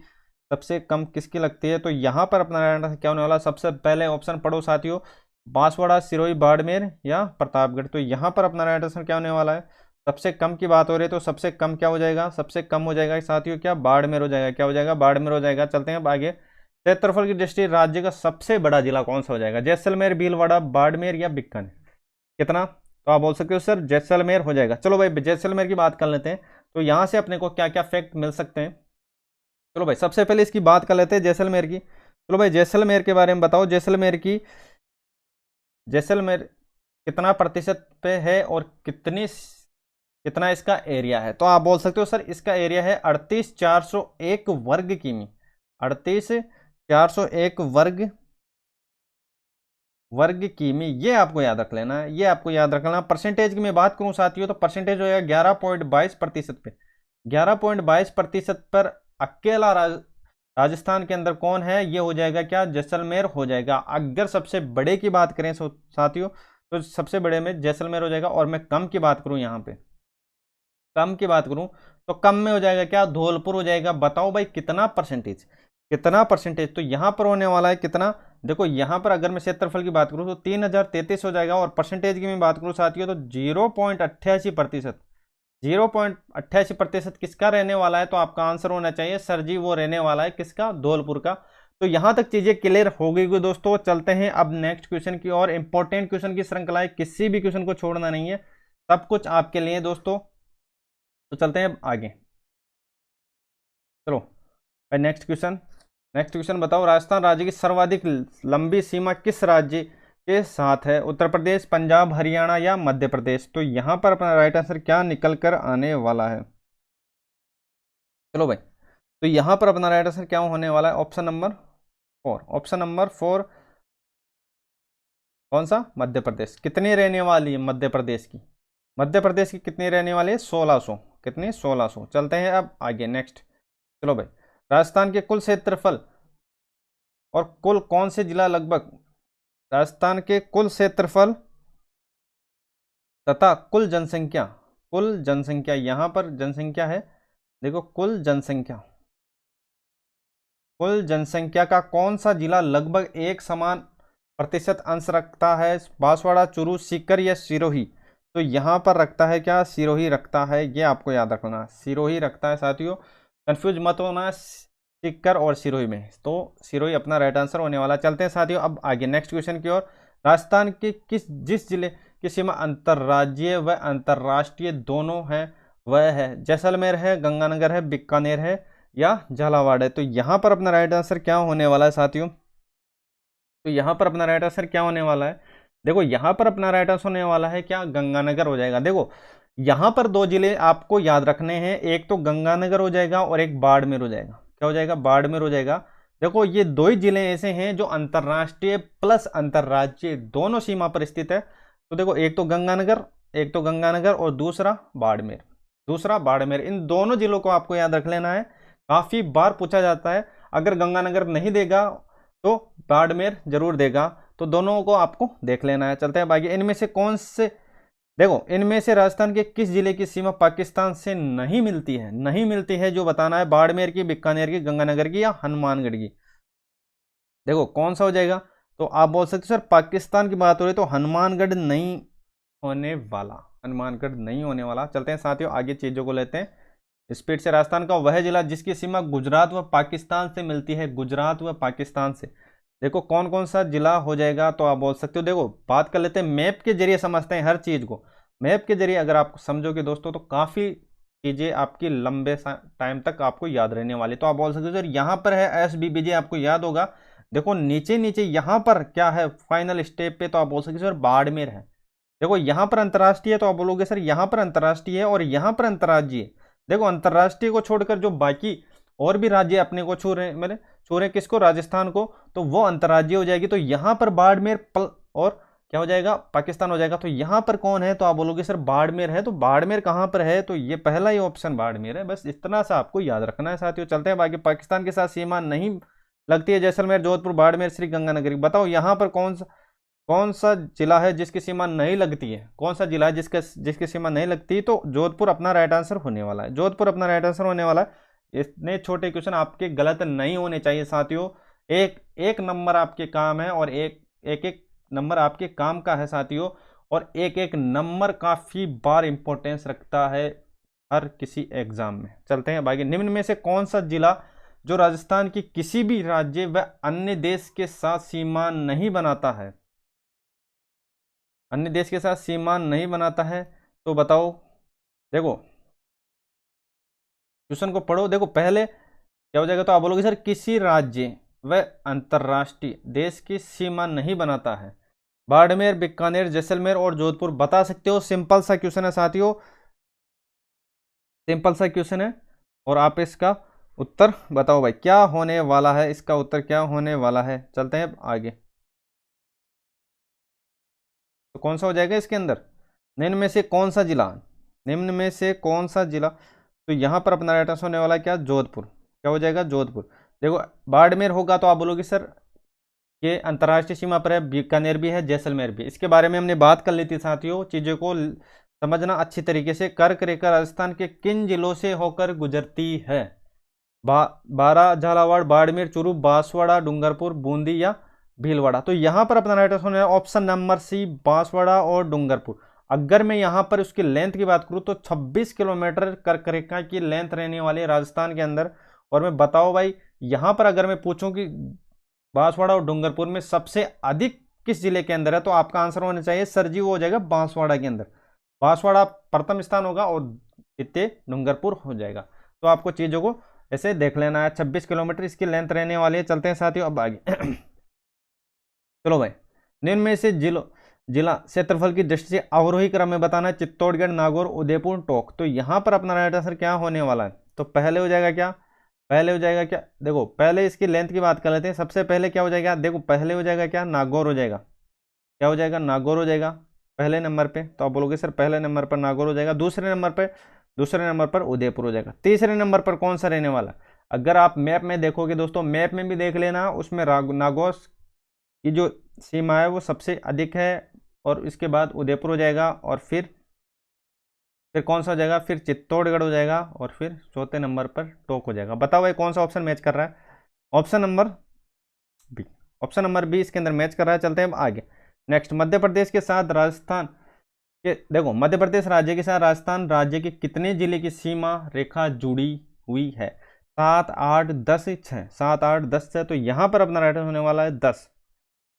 सबसे कम किसकी लगती है? तो यहाँ पर अपना आंसर क्या होने वाला? सबसे पहले ऑप्शन पढ़ो साथियों, बांसवाड़ा, सिरोही, बाड़मेर या प्रतापगढ़। तो यहाँ पर अपना राइट आंसर क्या होने वाला है? सबसे कम की बात हो रही है तो सबसे कम क्या हो जाएगा? सबसे कम हो जाएगा साथियों क्या? बाड़मेर हो जाएगा। क्या हो जाएगा? बाड़मेर हो जाएगा। चलते हैं अब आगे। क्षेत्रफल की दृष्टि राज्य का सबसे बड़ा जिला कौन सा हो जाएगा? जैसलमेर, भीलवाड़ा, बाड़मेर या बीकानेर? कितना? तो आप बोल सकते हो सर जैसलमेर हो जाएगा। चलो भाई जैसलमेर की बात कर लेते हैं, तो यहां से अपने को क्या क्या फैक्ट मिल सकते हैं। चलो भाई सबसे पहले इसकी बात कर लेते हैं जैसलमेर की। चलो भाई जैसलमेर के बारे में बताओ, जैसलमेर कितना प्रतिशत पे है और कितना इसका एरिया है? तो आप बोल सकते हो सर इसका एरिया है 38,401 वर्ग किमी। 38,401 वर्ग किमी, ये आपको याद रख लेना है, ये आपको याद रख लेना। परसेंटेज की मैं बात करूं साथियों, तो परसेंटेज हो जाएगा 11.22% पे। 11.22% पर अकेला राजस्थान के अंदर कौन है? ये हो जाएगा क्या? जैसलमेर हो जाएगा। अगर सबसे बड़े की बात करें साथियों, तो सबसे बड़े में जैसलमेर हो जाएगा। और मैं कम की बात करूं, यहाँ पे कम की बात करूं तो कम में हो जाएगा क्या? धौलपुर हो जाएगा। बताओ भाई कितना परसेंटेज, कितना परसेंटेज? तो यहां पर होने वाला है कितना? देखो यहां पर अगर मैं क्षेत्रफल की बात करूं तो 3033 हो जाएगा। और परसेंटेज की मैं बात करूं साथियों तो 0.88%। 0.88% किसका रहने वाला है? तो आपका आंसर होना चाहिए सर जी, वो रहने वाला है किसका? धौलपुर का। तो यहां तक चीजें क्लियर हो गई दोस्तों। चलते हैं अब नेक्स्ट क्वेश्चन की और। इंपॉर्टेंट क्वेश्चन की श्रृंखला है, किसी भी क्वेश्चन को छोड़ना नहीं है, सब कुछ आपके लिए दोस्तों। तो चलते हैं अब आगे। चलो नेक्स्ट क्वेश्चन। नेक्स्ट क्वेश्चन बताओ, राजस्थान राज्य की सर्वाधिक लंबी सीमा किस राज्य के साथ है? उत्तर प्रदेश, पंजाब, हरियाणा या मध्य प्रदेश? तो यहां पर अपना राइट आंसर क्या निकल कर आने वाला है? चलो भाई, तो यहां पर अपना राइट आंसर क्या होने वाला है? Option number 4। ऑप्शन नंबर 4 कौन सा? मध्य प्रदेश। कितनी रहने वाली है मध्य प्रदेश की? मध्य प्रदेश की कितनी रहने वाली है? 1600। कितनी? 1600। चलते हैं अब आगे नेक्स्ट। चलो भाई, राजस्थान के कुल क्षेत्रफल और कुल कौन से जिला लगभग, राजस्थान के कुल क्षेत्रफल तथा कुल जनसंख्या यहां पर जनसंख्या है, देखो कुल जनसंख्या का कौन सा जिला लगभग एक समान प्रतिशत अंश रखता है? बांसवाड़ा, चूरू, सीकर या सिरोही? तो यहां पर रखता है क्या? सिरोही रखता है। ये आपको याद रखना, सिरोही रखता है साथियों। कंफ्यूज मत होना सीकर और सिरोही में, तो सिरोही अपना राइट आंसर होने वाला। चलते हैं साथियों अब आगे नेक्स्ट क्वेश्चन की ओर। राजस्थान के जिस जिले की सीमा अंतर्राज्यीय व अंतर्राष्ट्रीय दोनों है वह है? जैसलमेर है, गंगानगर है, बीकानेर है या झालावाड़ है? तो यहां पर अपना राइट आंसर क्या होने वाला है साथियों? तो यहां पर अपना राइट आंसर क्या होने वाला है? देखो यहां पर अपना राइट आंसर होने वाला है क्या? गंगानगर हो जाएगा। देखो यहां पर दो जिले आपको याद रखने हैं, एक तो गंगानगर हो जाएगा और एक बाड़मेर हो जाएगा। क्या हो जाएगा? बाड़मेर हो जाएगा। देखो ये दो ही जिले ऐसे हैं जो अंतरराष्ट्रीय प्लस अंतरराज्यीय दोनों सीमा पर स्थित है। तो देखो एक तो गंगानगर और दूसरा बाड़मेर। इन दोनों जिलों को आपको याद रख लेना है, काफी बार पूछा जाता है। अगर गंगानगर नहीं देगा तो बाड़मेर जरूर देगा, तो दोनों को आपको देख लेना है। चलते हैं आगे। इनमें से कौन से, देखो इनमें से राजस्थान के किस जिले की सीमा पाकिस्तान से नहीं मिलती है जो बताना है? बाड़मेर की, बीकानेर की, गंगानगर की या हनुमानगढ़ की? देखो कौन सा हो जाएगा? तो आप बोल सकते हो सर पाकिस्तान की बात हो रही तो हनुमानगढ़ नहीं होने वाला। चलते हैं साथियों आगे चीजों को लेते हैं स्पीड से। राजस्थान का वह जिला जिसकी सीमा गुजरात व पाकिस्तान से मिलती है, गुजरात व पाकिस्तान से। देखो कौन कौन सा जिला हो जाएगा? तो आप बोल सकते हो, देखो बात कर लेते हैं, मैप के जरिए समझते हैं हर चीज को। मैप के जरिए अगर आप समझोगे दोस्तों तो काफी चीजें आपकी लंबे टाइम तक आपको याद रहने वाली। तो आप बोल सकते हो सर यहाँ पर है SBBJ, आपको याद होगा। देखो नीचे नीचे यहाँ पर क्या है फाइनल स्टेप पे? तो आप बोल सकते हो सर बाड़मेर है। देखो यहाँ पर अंतर्राष्ट्रीय है तो आप बोलोगे सर यहाँ पर अंतर्राष्ट्रीय है और यहाँ पर अंतर्राज्यीय। देखो अंतर्राष्ट्रीय को छोड़कर जो बाकी और भी राज्य अपने को छू रहे किसको? राजस्थान को, तो वो अंतर्राज्यीय हो जाएगी। तो यहाँ पर बाड़मेर और क्या हो जाएगा? पाकिस्तान हो जाएगा। तो यहाँ पर कौन है? तो आप बोलोगे सर बाड़मेर है। तो बाड़मेर कहाँ पर है? तो ये पहला ही ऑप्शन बाड़मेर है। बस इतना सा आपको याद रखना है साथियों। चलते हैं बाकी। पाकिस्तान के साथ सीमा नहीं लगती है जैसलमेर, जोधपुर, बाड़मेर, श्री गंगानगर। बताओ यहाँ पर कौन सा कौन सा जिला है जिसकी सीमा नहीं लगती है, कौन सा जिला है जिसकी सीमा नहीं लगती, तो जोधपुर अपना राइट आंसर होने वाला है, जोधपुर अपना राइट आंसर होने वाला है। इतने छोटे क्वेश्चन आपके गलत नहीं होने चाहिए साथियों। एक एक नंबर आपके काम है, और एक एक एक नंबर आपके काम का है साथियों, और एक एक नंबर काफी बार इंपॉर्टेंस रखता है हर किसी एग्जाम में। चलते हैं आगे। निम्न में से कौन सा जिला जो राजस्थान की किसी भी राज्य व अन्य देश के साथ सीमा नहीं बनाता है, अन्य देश के साथ सीमा नहीं बनाता है, तो बताओ। देखो क्वेश्चन को पढ़ो, देखो पहले क्या हो जाएगा, तो आप बोलोगे सर किसी राज्य व अंतरराष्ट्रीय देश की सीमा नहीं बनाता है। बाड़मेर, बीकानेर, जैसलमेर और जोधपुर बता सकते हो। सिंपल सा क्वेश्चन है साथियों, सिंपल सा क्वेश्चन है, और आप इसका उत्तर बताओ भाई क्या होने वाला है, इसका उत्तर क्या होने वाला है। चलते हैं आगे। तो कौन सा हो जाएगा इसके अंदर, निम्न में से कौन सा जिला, निम्न में से कौन सा जिला, तो यहां पर अपना राइट आंसर होने वाला है क्या, जोधपुर। क्या हो जाएगा, जोधपुर। देखो बाड़मेर होगा तो आप बोलोगे सर ये अंतर्राष्ट्रीय सीमा पर है, बीकानेर भी है, जैसलमेर भी। इसके बारे में हमने बात कर ली थी साथियों। चीजों को समझना अच्छी तरीके से। कर्क रेखा राजस्थान के किन जिलों से होकर गुजरती है, बारा, झालावाड़, बाड़मेर, चूरू, बांसवाड़ा, डूंगरपुर, बूंदी या भीलवाड़ा। तो यहां पर अपना राइट आंसर है ऑप्शन नंबर सी, बांसवाड़ा और डूंगरपुर। अगर मैं यहां पर उसकी लेंथ की बात करूं तो 26 किलोमीटर कर्क रेखा की लेंथ रहने वाली है राजस्थान के अंदर। और मैं बताओ भाई, यहां पर अगर मैं पूछूं कि बांसवाड़ा और डूंगरपुर में सबसे अधिक किस जिले के अंदर है, तो आपका आंसर होना चाहिए सर जी, वो हो जाएगा बांसवाड़ा के अंदर। बांसवाड़ा प्रथम स्थान होगा और द्वितीय डूंगरपुर हो जाएगा। तो आपको चीजों को ऐसे देख लेना है। 26 किलोमीटर इसकी लेंथ रहने वाली है। चलते हैं साथियों अब आगे। चलो भाई, निम्न में से जिला क्षेत्रफल की दृष्टि से अवरोही क्रम में बताना है, चित्तौड़गढ़, नागौर, उदयपुर, टोंक। तो यहां पर अपना राइट आंसर क्या होने वाला है, तो पहले हो जाएगा क्या, पहले हो जाएगा क्या, देखो पहले इसकी लेंथ की बात कर लेते हैं। सबसे पहले क्या हो जाएगा, देखो पहले हो जाएगा क्या, नागौर हो जाएगा। क्या हो जाएगा, नागौर हो जाएगा पहले नंबर पे। तो आप बोलोगे सर पहले नंबर पर नागौर हो जाएगा। दूसरे नंबर पर उदयपुर हो जाएगा। तीसरे नंबर पर कौन सा रहने वाला, अगर आप मैप में देखोगे दोस्तों, मैप में भी देख लेना, उसमें नागौर की जो सीमा है वो सबसे अधिक है, और इसके बाद उदयपुर हो जाएगा, और फिर कौन सा हो जाएगा, फिर चित्तौड़गढ़ हो जाएगा, और फिर चौथे नंबर पर टोंक हो जाएगा। बताओ भाई कौन सा ऑप्शन मैच कर रहा है, option number B, option number B इसके अंदर मैच कर रहा है। चलते हैं आगे। नेक्स्ट, मध्य प्रदेश के साथ राजस्थान के, देखो मध्य प्रदेश राज्य के साथ राजस्थान राज्य के कितने जिले की सीमा रेखा जुड़ी हुई है, 7, 8, 10, 6, 7, 8, 10 है। तो यहां पर अपना राइट होने वाला है 10।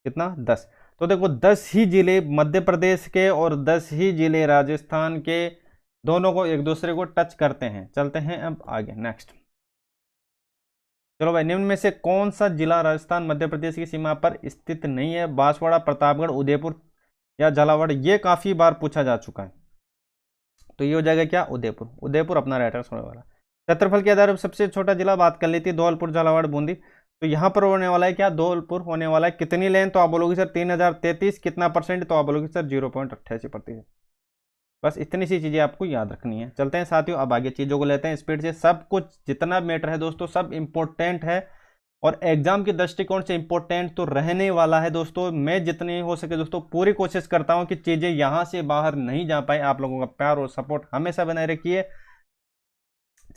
कितना, 10। तो देखो 10 ही जिले मध्य प्रदेश के और 10 ही जिले राजस्थान के, दोनों को एक दूसरे को टच करते हैं। चलते हैं अब आगे। नेक्स्ट, चलो भाई, निम्न में से कौन सा जिला राजस्थान मध्य प्रदेश की सीमा पर स्थित नहीं है, बांसवाड़ा, प्रतापगढ़, उदयपुर या झालावाड़। ये काफी बार पूछा जा चुका है। तो ये हो जाएगा क्या, उदयपुर। उदयपुर अपना राइट आंसर होने वाला। क्षेत्रफल के आधार पर सबसे छोटा जिला बात कर लेती है, धौलपुर, झालावाड़, बूंदी। तो यहां पर होने वाला है क्या, धौलपुर होने वाला है। कितनी लेंथ, तो आप बोलोगे सर 3033। कितना परसेंट, तो आप बोलोगे सर 0.88%। बस इतनी सी चीजें आपको याद रखनी है। चलते हैं साथियों अब आगे, चीजों को लेते हैं स्पीड से। सब कुछ जितना मैटर है दोस्तों सब इंपॉर्टेंट है, और एग्जाम के दृष्टिकोण से इंपॉर्टेंट तो रहने वाला है दोस्तों। मैं जितनी हो सके दोस्तों पूरी कोशिश करता हूं कि चीजें यहां से बाहर नहीं जा पाए। आप लोगों का प्यार और सपोर्ट हमेशा बनाए रखिए।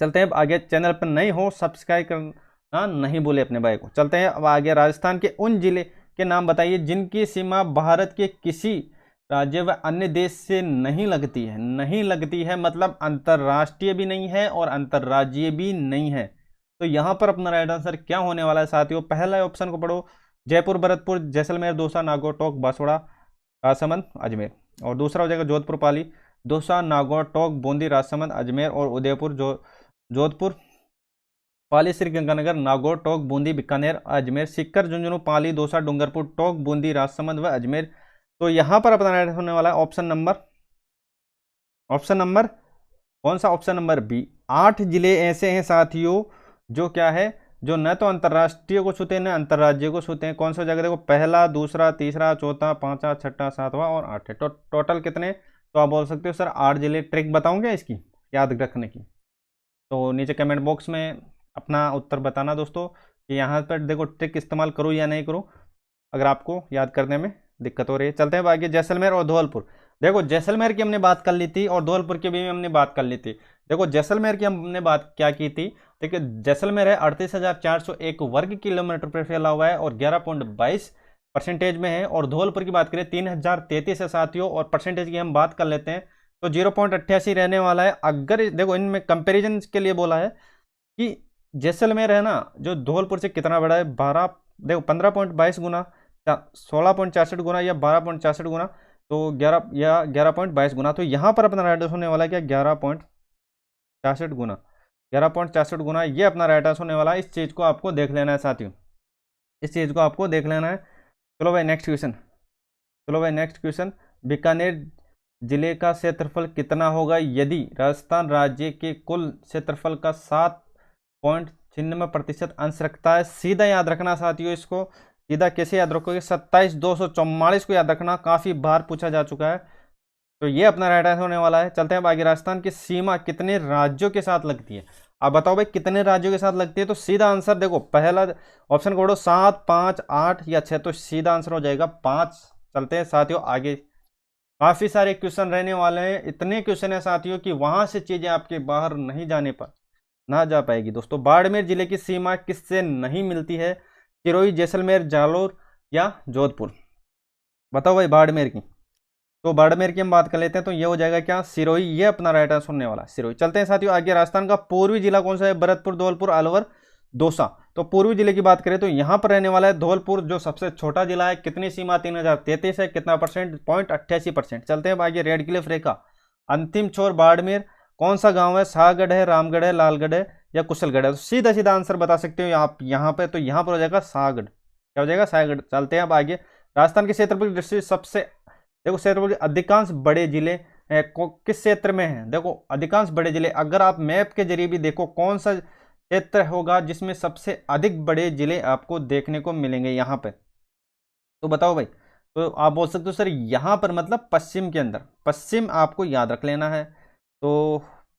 चलते हैं अब आगे। चैनल पर नए हो सब्सक्राइब करना नहीं भूले अपने भाई को। चलते हैं अब आगे। राजस्थान के उन जिले के नाम बताइए जिनकी सीमा भारत के किसी राज्य व अन्य देश से नहीं लगती है। नहीं लगती है मतलब अंतर्राष्ट्रीय भी नहीं है और अंतर्राज्यीय भी नहीं है। तो यहां पर अपना राइट आंसर क्या होने वाला है साथियों, पहला ऑप्शन को पढ़ो, जयपुर, भरतपुर, जैसलमेर, दौसा, नागौर, टोंक, बांसवाड़ा, राजसमंद, अजमेर। और दूसरा हो जाएगा जोधपुर, पाली, दौसा, नागौर, टोंक, बूंदी, राजसमंद, अजमेर और उदयपुर, जोधपुर, पाली, श्रीगंगानगर, नागौर, टोंक, बूंदी, बीकानेर, अजमेर, सीकर, झुंझुनू, पाली, दौसा, डूंगरपुर, टोंक, बूंदी, राजसमंद व अजमेर। तो यहां पर अपना राइट होने वाला है ऑप्शन नंबर कौन सा, ऑप्शन नंबर बी। 8 जिले ऐसे हैं साथियों जो क्या है, जो न तो अंतर्राष्ट्रीय को छूते हैं न अंतर्राज्यीय को छूते हैं। कौन सा जगह, देखो पहला, दूसरा, तीसरा, चौथा, पांचवा, छठा, सातवां और 8 है। टोटल कितने, तो आप बोल सकते हो सर 8 जिले। ट्रिक बताऊं क्या इसकी याद रखने की, तो नीचे कमेंट बॉक्स में अपना उत्तर बताना दोस्तों कि यहाँ पर देखो ट्रिक इस्तेमाल करूँ या नहीं करूँ, अगर आपको याद करने में दिक्कत हो रही है। चलते हैं आगे, जैसलमेर और धौलपुर। देखो जैसलमेर की हमने बात कर ली थी और धौलपुर की भी हमने बात कर ली थी। देखो जैसलमेर की हमने बात क्या की थी, देखिए जैसलमेर है 38,401 वर्ग किलोमीटर पर फैला हुआ है और 11.22% में है। और धौलपुर की बात करें 3,033 है साथियों, और परसेंटेज की हम बात कर लेते हैं तो 0.88 रहने वाला है। अगर देखो इनमें कंपेरिजन के लिए बोला है कि जैसलमेर है ना जो धौलपुर से कितना बड़ा है, 12 देखो 15.22 गुना, 16.66 गुना या 12.66 गुना, तो 11 या 11.22 गुना। तो यहाँ पर अपना राइट आंसर होने वाला है क्या, 11.66 गुना, 11.66 गुना ये अपना राइट आंसर होने वाला है। इस चीज़ को आपको देख लेना है साथियों, इस चीज़ को आपको देख लेना है। चलो भाई नेक्स्ट क्वेश्चन, चलो भाई नेक्स्ट क्वेश्चन। बीकानेर जिले का क्षेत्रफल कितना होगा यदि राजस्थान राज्य के कुल क्षेत्रफल का 7.96% अंश रखता है। सीधा याद रखना साथियों, इसको सीधा कैसे याद रखोगे, 27,244 को याद रखना, काफी बार पूछा जा चुका है। तो ये अपना राइट आंसर होने वाला है। चलते हैं अब आगे, राजस्थान की सीमा कितने राज्यों के साथ लगती है। अब बताओ भाई कितने राज्यों के साथ लगती है, तो सीधा आंसर देखो पहला ऑप्शन कोडो 7, 5, 8 या 6, तो सीधा आंसर हो जाएगा 5। चलते हैं साथियों आगे, काफी सारे क्वेश्चन रहने वाले हैं, इतने क्वेश्चन है साथियों कि वहां से चीजें आपके बाहर नहीं जाने पर ना जा पाएगी। दोस्तों बाड़मेर जिले की सीमा किससे नहीं मिलती है, सिरोही, जैसलमेर, जालोर या जोधपुर। बताओ भाई बाड़मेर की, तो बाड़मेर की हम बात कर लेते हैं तो ये हो जाएगा क्या, सिरोही, ये अपना राइट आंसर होने वाला है सिरोही। चलते हैं साथियों आगे, राजस्थान का पूर्वी जिला कौन सा है, भरतपुर, धौलपुर, अलवर, दौसा। तो पूर्वी जिले की बात करें तो यहां पर रहने वाला है धौलपुर, जो सबसे छोटा जिला है। कितनी सीमा, 3,033 है, कितना परसेंट, 0.88%। चलते हैं आगे, रेड क्लिफ रेखा अंतिम छोर बाड़मेर, कौन सा गांव है, शाहगढ़ है, रामगढ़ है, लालगढ़ है या कुशलगढ़ है। तो सीधा सीधा आंसर बता सकते हो आप यहाँ पे, तो यहाँ पर हो जाएगा शाहगढ़, क्या हो जाएगा, शाहगढ़। चलते हैं अब आगे, राजस्थान के क्षेत्रफल की दृष्टि सबसे, देखो क्षेत्रफल के अधिकांश बड़े जिले किस क्षेत्र में है। देखो अधिकांश बड़े जिले, अगर आप मैप के जरिए भी देखो कौन सा क्षेत्र होगा जिसमें सबसे अधिक बड़े जिले आपको देखने को मिलेंगे यहाँ पे, तो बताओ भाई। तो आप बोल सकते हो सर यहाँ पर मतलब पश्चिम के अंदर, पश्चिम आपको याद रख लेना है। तो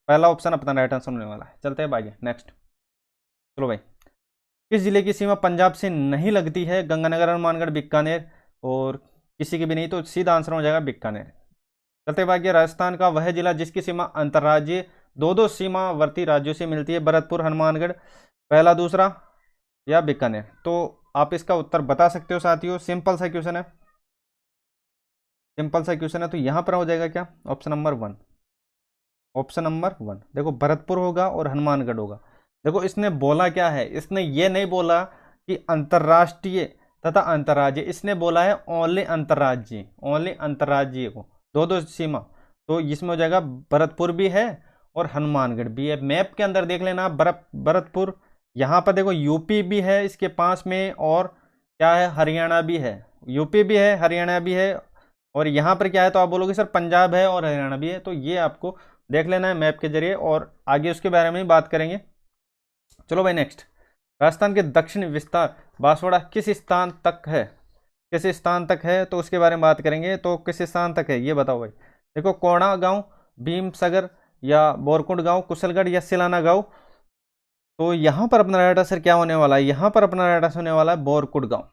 पहला ऑप्शन अपना राइट आंसर होने वाला है। चलते हैं आगे नेक्स्ट, चलो भाई, किस जिले की सीमा पंजाब से नहीं लगती है, गंगानगर, हनुमानगढ़, बीकानेर, और किसी की भी नहीं, तो सीधा आंसर हो जाएगा बीकानेर। चलते भाग्य, राजस्थान का वह जिला जिसकी सीमा अंतर्राज्यीय दो सीमावर्ती राज्यों से मिलती है, भरतपुर, हनुमानगढ़, पहला, दूसरा या बीकानेर। तो आप इसका उत्तर बता सकते हो साथियों, सिंपल सा क्वेश्चन है, सिंपल सा क्वेश्चन है। तो यहां पर हो जाएगा क्या, ऑप्शन नंबर 1, ऑप्शन नंबर 1। देखो भरतपुर होगा और हनुमानगढ़ होगा। देखो इसने बोला क्या है, इसने ये नहीं बोला कि अंतर्राष्ट्रीय तथा अंतर्राज्यीय, इसने बोला है ओनली अंतर्राज्यीय, ओनली अंतर्राज्यीय को दो सीमा। तो इसमें हो जाएगा भरतपुर भी है और हनुमानगढ़ भी है। मैप के अंदर देख लेना, भरतपुर, यहाँ पर देखो यूपी भी है इसके पास में, और क्या है, हरियाणा भी है, यूपी भी है, हरियाणा भी है, और यहाँ पर क्या है, तो आप बोलोगे सर पंजाब है और हरियाणा भी है। तो ये आपको देख लेना है मैप के जरिए, और आगे उसके बारे में ही बात करेंगे। चलो भाई नेक्स्ट, राजस्थान के दक्षिण विस्तार बांसवाड़ा किस स्थान तक है, किस स्थान तक है, तो उसके बारे में बात करेंगे। तो किस स्थान तक है ये बताओ भाई। देखो कोणा गांव, भीमसागर या बोरकुंड गांव, कुशलगढ़ या सिलाना गांव। तो यहां पर अपना राइट आंसर क्या होने वाला है, यहां पर अपना राइट आंसर होने वाला है बोरकुंड गांव,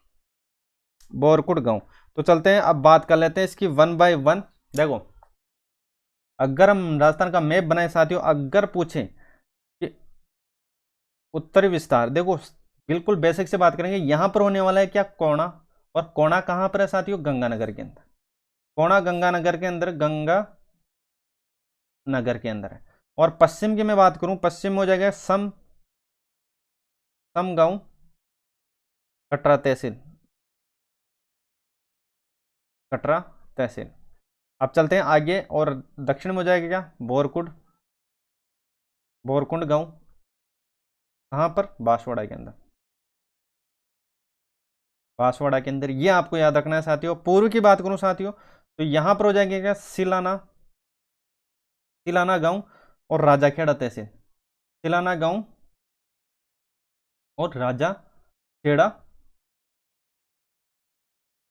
बोरकुंड गांव। तो चलते हैं अब बात कर लेते हैं इसकी 1 बाय 1। देखो अगर हम राजस्थान का मैप बनाए साथियों, अगर पूछें कि उत्तरी विस्तार, देखो बिल्कुल बेसिक से बात करेंगे, यहां पर होने वाला है क्या, कोणा। और कोणा कहां पर है साथियों, गंगानगर के अंदर, कोणा गंगानगर के अंदर, गंगा नगर के अंदर है। और पश्चिम की मैं बात करूं, पश्चिम हो जाएगा समगांव, कटरा तहसील, कटरा तहसील। अब चलते हैं आगे, और दक्षिण में हो जाएगा क्या, बोरकुंड, बोरकुंड गांव, कहां पर, बांसवाड़ा के अंदर, बांसवाड़ा के अंदर। ये आपको याद रखना है साथियों। पूर्व की बात करूं साथियों, तो यहां पर हो जाएंगे क्या, सिलाना, सिलाना गांव और राजाखेड़ा तहसील, सिलाना गांव और राजाखेड़ा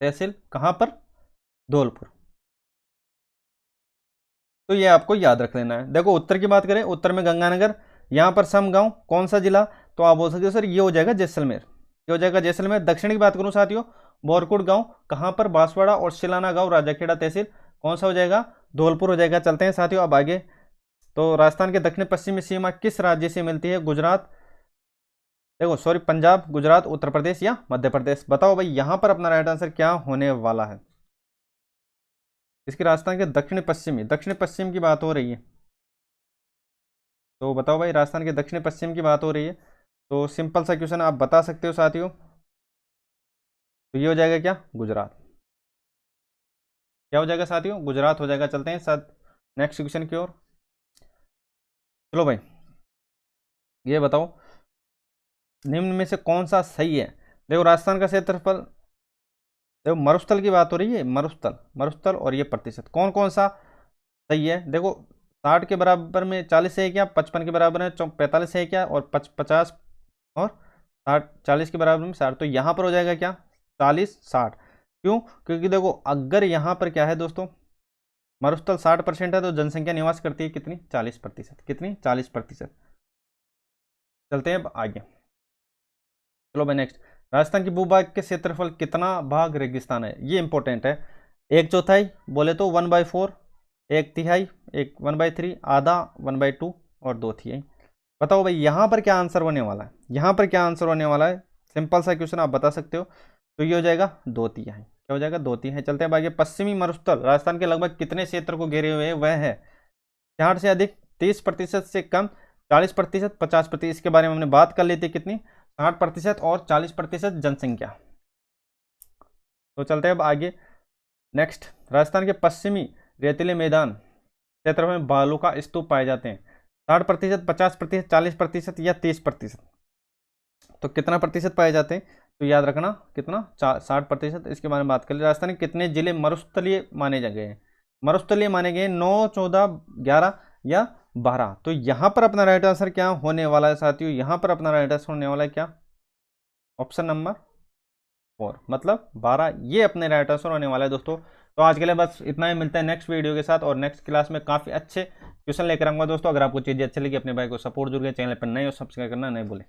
तहसील, कहां पर, धौलपुर। तो ये आपको याद रख लेना है। देखो उत्तर की बात करें, उत्तर में गंगानगर, यहां पर समगांव, कौन सा जिला, तो आप बोल सकते हो सर ये हो जाएगा जैसलमेर, ये हो जाएगा जैसलमेर। दक्षिण की बात करूं साथियों, बोरकुट गांव कहाँ पर, बांसवाड़ा, और शिलाना गांव राजाखेड़ा तहसील कौन सा हो जाएगा, धौलपुर हो जाएगा। चलते हैं साथियों अब आगे। तो राजस्थान के दक्षिण पश्चिमी सीमा किस राज्य से मिलती है, गुजरात, देखो सॉरी पंजाब, गुजरात, उत्तर प्रदेश या मध्य प्रदेश। बताओ भाई यहां पर अपना राइट आंसर क्या होने वाला है। इसकी राजस्थान के दक्षिण पश्चिम की बात हो रही है, तो बताओ भाई राजस्थान के दक्षिण पश्चिम की बात हो रही है, तो सिंपल सा क्वेश्चन आप बता सकते हो साथियों। तो ये हो जाएगा क्या, गुजरात। क्या हो जाएगा साथियों, गुजरात हो जाएगा। चलते हैं साथ नेक्स्ट क्वेश्चन की ओर। चलो भाई ये बताओ निम्न में से कौन सा सही है। देखो राजस्थान का क्षेत्रफल, देखो मरुस्थल की बात हो रही है, मरुस्थल और ये प्रतिशत कौन कौन सा सही है। देखो 60 के बराबर में 40 है क्या, 55 के बराबर में 45 है क्या, और 50 और 60, 40 के बराबर में 60। तो यहाँ पर हो जाएगा क्या, 40-60। क्यों, क्योंकि देखो अगर यहाँ पर क्या है दोस्तों, मरुस्थल 60% है तो जनसंख्या निवास करती है कितनी, 40%। कितनी, 40%। चलते हैं अब आगे। चलो भाई नेक्स्ट, राजस्थान की भूभाग के क्षेत्रफल कितना भाग रेगिस्तान है, ये इंपॉर्टेंट है। 1/4 बोले तो 1/4, 1/3, 1/3, आधा 1/2 और 2/3। बताओ भाई यहाँ पर क्या आंसर होने वाला है, यहाँ पर क्या आंसर होने वाला है। सिंपल सा क्वेश्चन आप बता सकते हो। तो ये हो जाएगा 2/3। क्या हो जाएगा, 2/3। चलते हैं आगे। पश्चिमी मरुस्थल राजस्थान के लगभग कितने क्षेत्र को घेरे हुए है, वह है 60 से अधिक, 30% से कम, 40%, 50%। इसके बारे में हमने बात कर ली थी, कितनी, 60% और 40% जनसंख्या। तो चलते हैं अब आगे नेक्स्ट। राजस्थान के पश्चिमी रेतीले मैदान क्षेत्र में बालू का स्तूप पाए जाते हैं, 60%, 50%, 40% या 30%। तो कितना प्रतिशत पाए जाते हैं, तो याद रखना कितना, 60%। इसके बारे में बात कर ले। राजस्थान के कितने जिले मरुस्थलीय माने गए हैं, मरुस्थलीय माने गए 9, 14, 11 या 12। तो यहां पर अपना राइट आंसर क्या होने वाला है साथियों, यहां पर अपना राइट आंसर होने वाला है क्या, ऑप्शन नंबर 4 मतलब 12, ये अपने राइट आंसर होने वाला है दोस्तों। तो आज के लिए बस इतना ही, मिलता है नेक्स्ट वीडियो के साथ, और नेक्स्ट क्लास में काफी अच्छे क्वेश्चन लेकर आऊंगा दोस्तों। अगर आपको चीजें अच्छी लगी अपने भाई को सपोर्ट जरूर, चैनल पर नए हो सब्सक्राइब करना नहीं भूलें।